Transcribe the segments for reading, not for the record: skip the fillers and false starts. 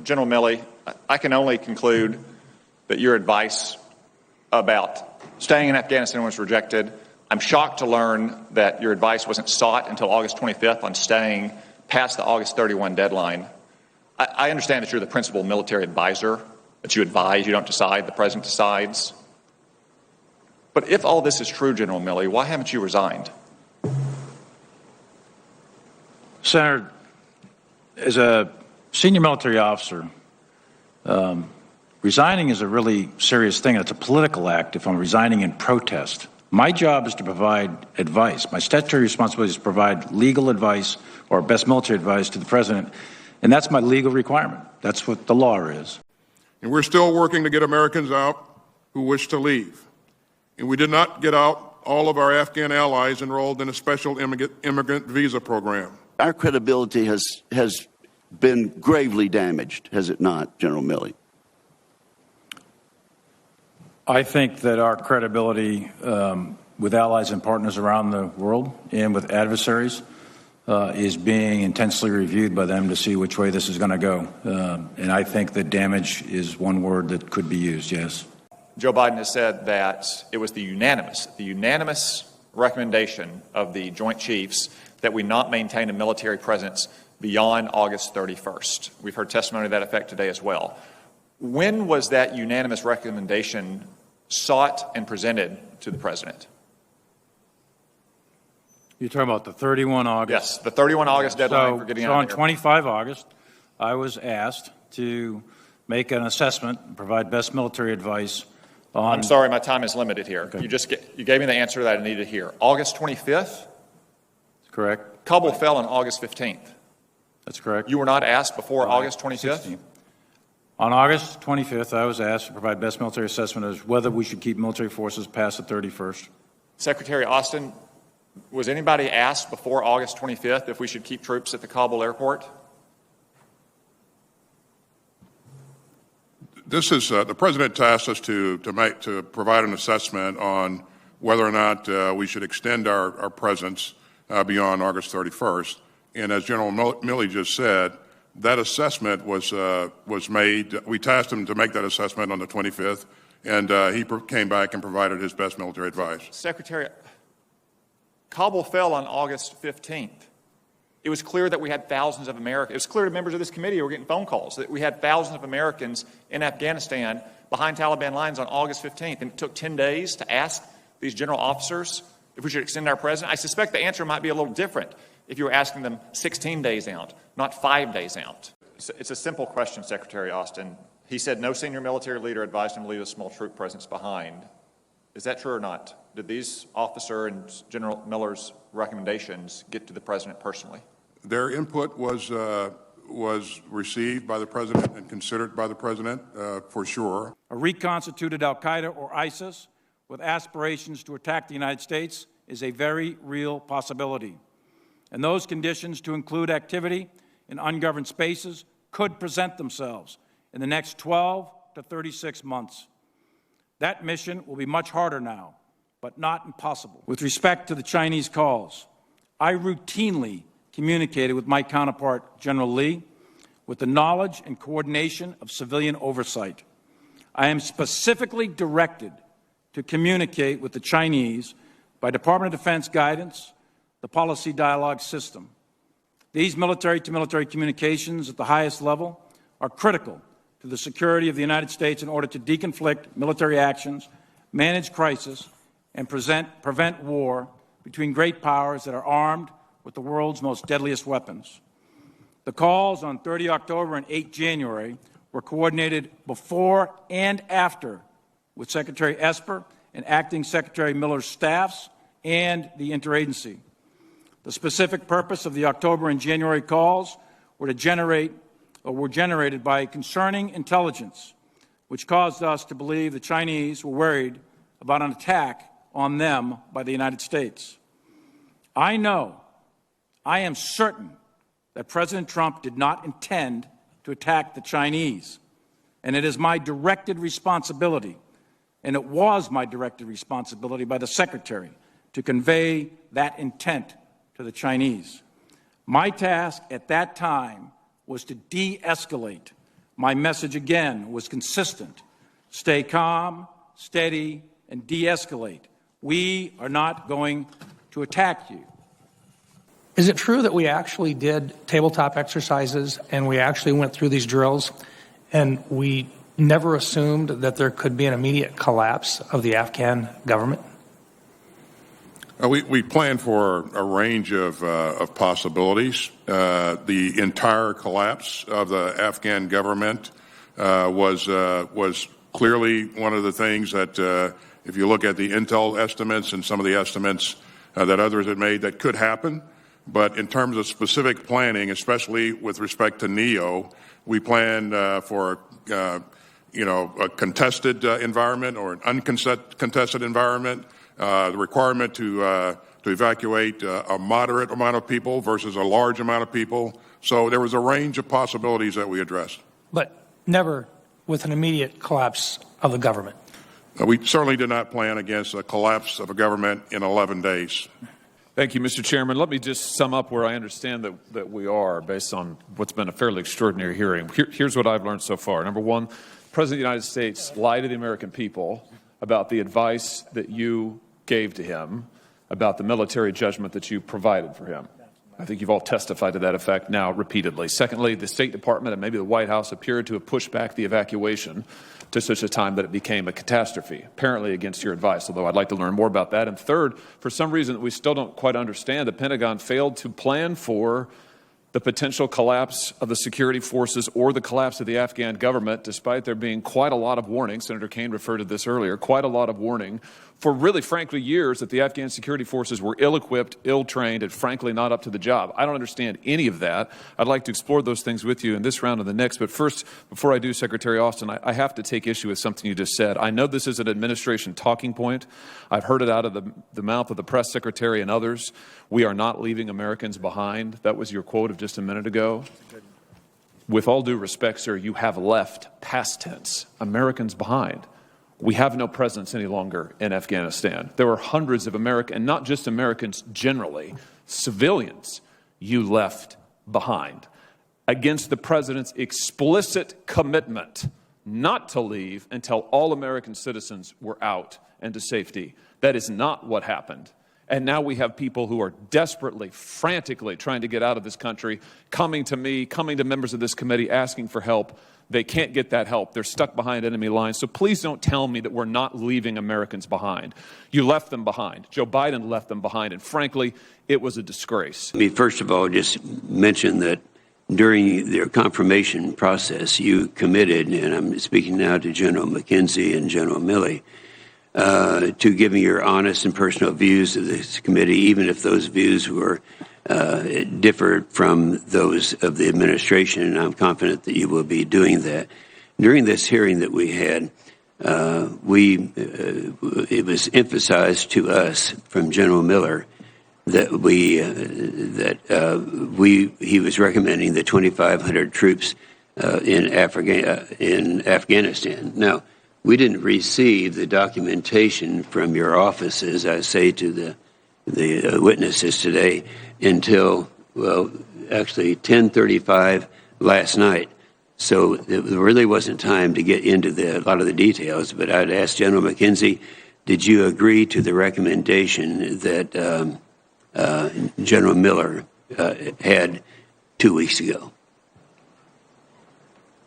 General Milley, I can only conclude that your advice about staying in Afghanistan was rejected. I'm shocked to learn that your advice wasn't sought until August 25th on staying past the August 31 deadline. I understand that you're the principal military advisor, that you advise, you don't decide, the president decides. But if all this is true, General Milley, why haven't you resigned? Senator, as a senior military officer, resigning is a really serious thing. It's a political act if I'm resigning in protest. My job is to provide advice. My statutory responsibility is to provide legal advice or best military advice to the president, and that's my legal requirement. That's what the law is. And we're still working to get Americans out who wish to leave. And we did not get out all of our Afghan allies enrolled in a special immigrant visa program. Our credibility has been gravely damaged, has it not, General Milley? I think that our credibility with allies and partners around the world and with adversaries is being intensely reviewed by them to see which way this is going to go. And I think that damage is one word that could be used, yes. Joe Biden has said that it was the unanimous recommendation of the Joint Chiefs that we not maintain a military presence beyond August 31st. We've heard testimony to that effect today as well. When was that unanimous recommendation sought and presented to the president? You're talking about the 31 August? Yes, the 31 August deadline for getting out of here. So on 25 August, I was asked to make an assessment and provide best military advice on... I'm sorry, my time is limited here. Okay. You gave me the answer that I needed to hear. August 25th? That's correct. Kabul fell on August 15th. That's correct. You were not asked before August 25th? 16th. On August 25th, I was asked to provide best military assessment as whether we should keep military forces past the 31st. Secretary Austin, was anybody asked before August 25th if we should keep troops at the Kabul airport? This is the president tasked us to provide an assessment on whether or not we should extend our presence beyond August 31st. And as General Milley just said, that assessment was made. We tasked him to make that assessment on the 25th, and he came back and provided his best military advice. Secretary, Kabul fell on August 15th. It was clear that we had thousands of Americans. It was clear to members of this committee who were getting phone calls that we had thousands of Americans in Afghanistan behind Taliban lines on August 15th. And it took 10 days to ask these general officers if we should extend our presence. I suspect the answer might be a little different if you were asking them 16 days out, not 5 days out. It's a simple question, Secretary Austin. He said no senior military leader advised him to leave a small troop presence behind. Is that true or not? Did these officer and General Miller's recommendations get to the president personally? Their input was received by the president and considered by the president, for sure. A reconstituted al-Qaeda or ISIS with aspirations to attack the United States is a very real possibility. And those conditions, to include activity in ungoverned spaces, could present themselves in the next 12 to 36 months. That mission will be much harder now, but not impossible. With respect to the Chinese calls, I routinely communicated with my counterpart, General Lee, with the knowledge and coordination of civilian oversight. I am specifically directed to communicate with the Chinese by Department of Defense guidance, the policy dialogue system. These military-to-military communications at the highest level are critical to the security of the United States in order to deconflict military actions, manage crisis, and prevent war between great powers that are armed with the world's most deadliest weapons. The calls on 30 October and 8 January were coordinated before and after with Secretary Esper and Acting Secretary Miller's staffs and the interagency. The specific purpose of the October and January calls were generated by concerning intelligence, which caused us to believe the Chinese were worried about an attack on them by the United States. I am certain that President Trump did not intend to attack the Chinese, and it is my directed responsibility, and it was my directed responsibility by the Secretary to convey that intent to the Chinese. My task at that time was to de-escalate My message again was consistent. Stay calm, steady, and de-escalate. We are not going to attack you. Is it true that we actually did tabletop exercises and we actually went through these drills and we never assumed that there could be an immediate collapse of the Afghan government? We planned for a range of possibilities. The entire collapse of the Afghan government was clearly one of the things that, if you look at the intel estimates and some of the estimates that others had made, that could happen. But in terms of specific planning, especially with respect to NEO, we planned for a contested environment or an uncontested environment. The requirement to evacuate a moderate amount of people versus a large amount of people. So there was a range of possibilities that we addressed. But never with an immediate collapse of the government. We certainly did not plan against a collapse of a government in 11 days. Thank you, Mr. Chairman. Let me just sum up where I understand that we are based on what's been a fairly extraordinary hearing. Here's what I've learned so far. Number one, the President of the United States lied to the American people about the advice that you gave to him about the military judgment that you provided for him. I think you've all testified to that effect now repeatedly. Secondly, the State Department and maybe the White House appeared to have pushed back the evacuation to such a time that it became a catastrophe, apparently against your advice, although I'd like to learn more about that. And third, for some reason that we still don't quite understand, the Pentagon failed to plan for the potential collapse of the security forces or the collapse of the Afghan government, despite there being quite a lot of warning. Senator Kaine referred to this earlier, quite a lot of warning for really, frankly, years that the Afghan security forces were ill-equipped, ill-trained, and frankly not up to the job. I don't understand any of that. I'd like to explore those things with you in this round and the next. But first, before I do, Secretary Austin, I have to take issue with something you just said. I know this is an administration talking point. I've heard it out of the mouth of the press secretary and others. We are not leaving Americans behind. That was your quote of just a minute ago. With all due respect, sir, you have left, past tense, Americans behind. We have no presence any longer in Afghanistan. There are hundreds of Americans, and not just Americans generally, civilians you left behind against the president's explicit commitment not to leave until all American citizens were out and to safety. That is not what happened. And now we have people who are desperately, frantically trying to get out of this country, coming to me, coming to members of this committee, asking for help. They can't get that help. They're stuck behind enemy lines. So please don't tell me that we're not leaving Americans behind. You left them behind. Joe Biden left them behind. And frankly, it was a disgrace. Let me first of all just mention that during their confirmation process, you committed, and I'm speaking now to General McKenzie and General Milley, to giving your honest and personal views of this committee, even if those views were differed from those of the administration, and I'm confident that you will be doing that. During this hearing that we had, it was emphasized to us from General Miller that he was recommending the 2,500 troops in Afghanistan. Now, we didn't receive the documentation from your offices, I say to the witnesses today, until, well, actually 10:35 last night. So there really wasn't time to get into a lot of the details, but I'd ask General McKenzie, did you agree to the recommendation that General Miller had 2 weeks ago?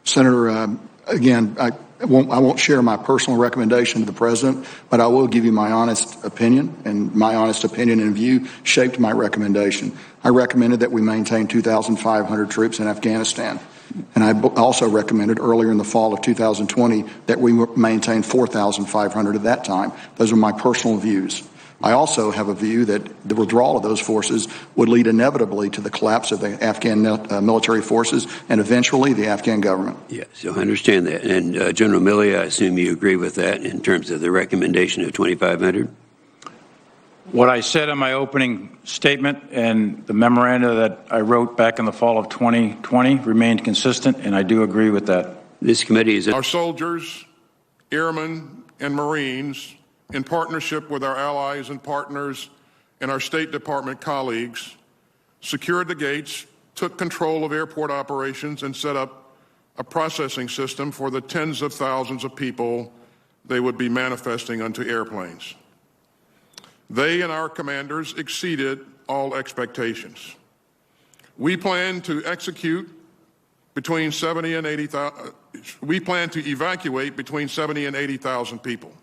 Senator, again, I won't share my personal recommendation to the president, but I will give you my honest opinion, and my honest opinion and view shaped my recommendation. I recommended that we maintain 2,500 troops in Afghanistan, and I also recommended earlier in the fall of 2020 that we maintain 4,500 at that time. Those are my personal views. I also have a view that the withdrawal of those forces would lead inevitably to the collapse of the Afghan military forces and eventually the Afghan government. Yes, so I understand that. And General Milley, I assume you agree with that in terms of the recommendation of 2,500? What I said in my opening statement and the memoranda that I wrote back in the fall of 2020 remained consistent, and I do agree with that. This committee is... Our soldiers, airmen, and Marines, in partnership with our allies and partners and our State Department colleagues, secured the gates, took control of airport operations, and set up a processing system for the tens of thousands of people they would be manifesting onto airplanes. They and our commanders exceeded all expectations. We plan to execute between 70 and 80,000. We plan to evacuate between 70 and 80,000 people.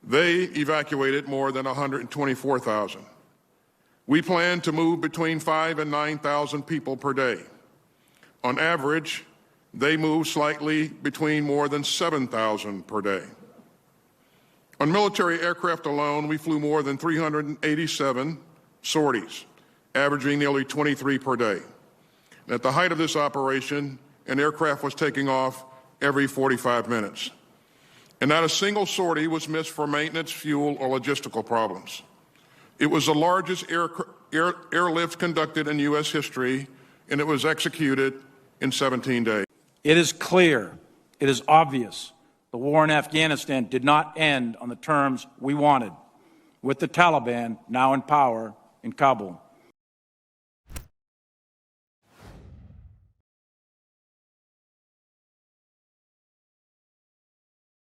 They evacuated more than 124,000. We plan to move between 5,000 and 9,000 people per day. On average, they move slightly between more than 7,000 per day. On military aircraft alone, we flew more than 387 sorties, averaging nearly 23 per day. And at the height of this operation, an aircraft was taking off every 45 minutes. And not a single sortie was missed for maintenance, fuel, or logistical problems. It was the largest airlift conducted in U.S. history, and it was executed in 17 days. It is clear, it is obvious, the war in Afghanistan did not end on the terms we wanted, with the Taliban now in power in Kabul.